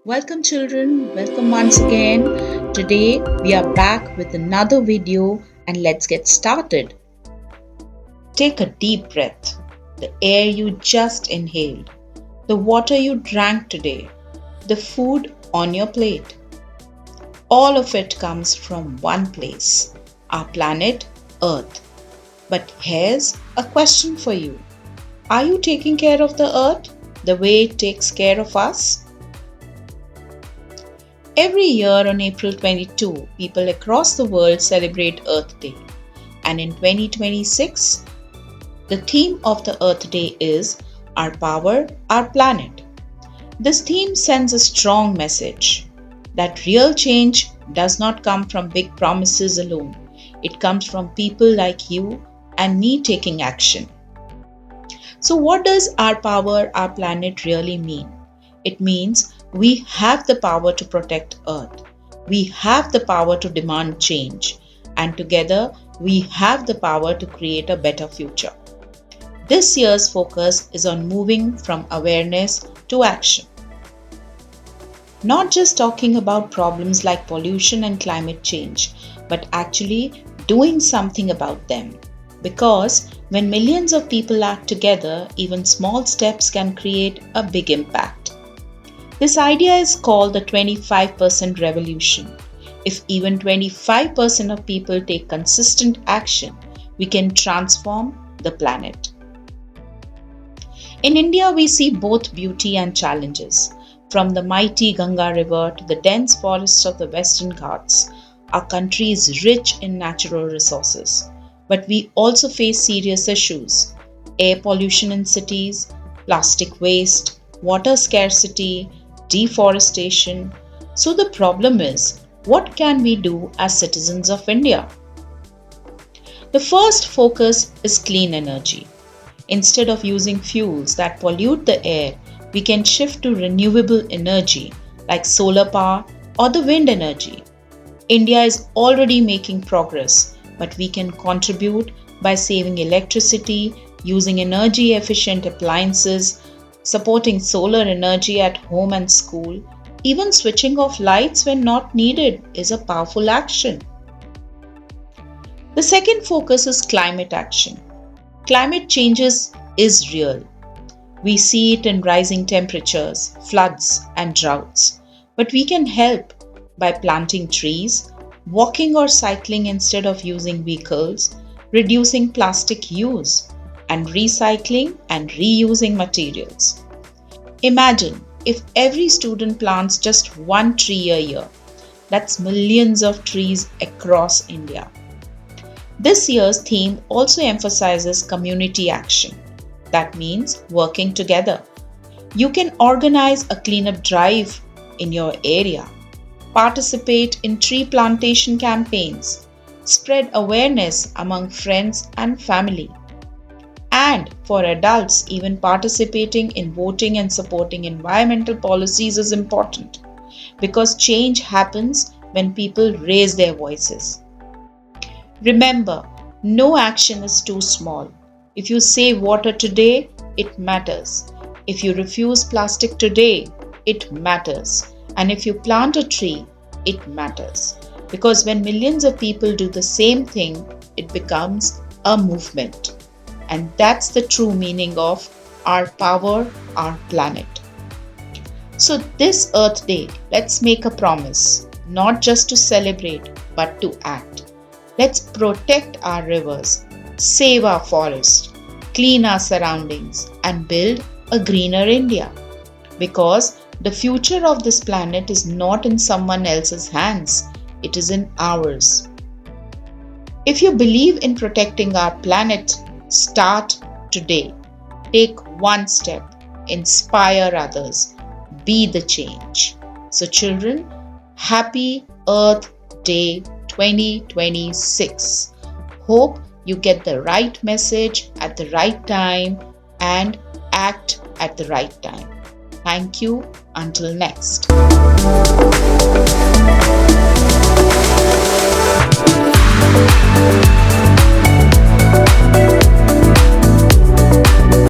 Welcome, children. Welcome once again. Today we are back with another video and let's get started. Take a deep breath. The air you just inhaled, the water you drank today, the food on your plate. All of it comes from one place, our planet Earth. But here's a question for you. Are you taking care of the Earth the way it takes care of us? Every year on April 22, people across the world celebrate Earth Day. And in 2026, the theme of the Earth Day is Our Power, Our Planet. This theme sends a strong message that real change does not come from big promises alone. It comes from people like you and me taking action. So, what does Our Power, Our Planet really mean? It means we have the power to protect Earth. We have the power to demand change. And together, we have the power to create a better future. This year's focus is on moving from awareness to action. Not just talking about problems like pollution and climate change, but actually doing something about them. Because when millions of people act together, even small steps can create a big impact. This idea is called the 25% revolution. If even 25% of people take consistent action, we can transform the planet. In India, we see both beauty and challenges. From the mighty Ganga River to the dense forests of the Western Ghats, our country is rich in natural resources. But we also face serious issues: air pollution in cities, plastic waste, water scarcity, deforestation. So the problem is, what can we do as citizens of India? The first focus is clean energy. Instead of using fuels that pollute the air, we can shift to renewable energy like solar power or the wind energy. India is already making progress, but we can contribute by saving electricity, using energy efficient appliances, supporting solar energy at home and school. Even switching off lights when not needed is a powerful action. The second focus is climate action. Climate changes is real. We see it in rising temperatures, floods, and droughts. But we can help by planting trees, walking or cycling instead of using vehicles, reducing plastic use, and recycling and reusing materials. Imagine if every student plants just one tree a year. That's millions of trees across India. This year's theme also emphasizes community action. That means working together. You can organize a cleanup drive in your area, participate in tree plantation campaigns, spread awareness among friends and family. And for adults, even participating in voting and supporting environmental policies is important because change happens when people raise their voices. Remember, no action is too small. If you save water today, it matters. If you refuse plastic today, it matters. And if you plant a tree, it matters. Because when millions of people do the same thing, it becomes a movement. And that's the true meaning of Our Power, Our Planet. So, this Earth Day, let's make a promise, not just to celebrate, but to act. Let's protect our rivers, save our forests, clean our surroundings, and build a greener India. Because the future of this planet is not in someone else's hands, it is in ours. If you believe in protecting our planet, start today. Take one step, inspire others, be the change. So, children, happy Earth Day 2026. Hope you get the right message at the right time and act at the right time. Thank you. Until next.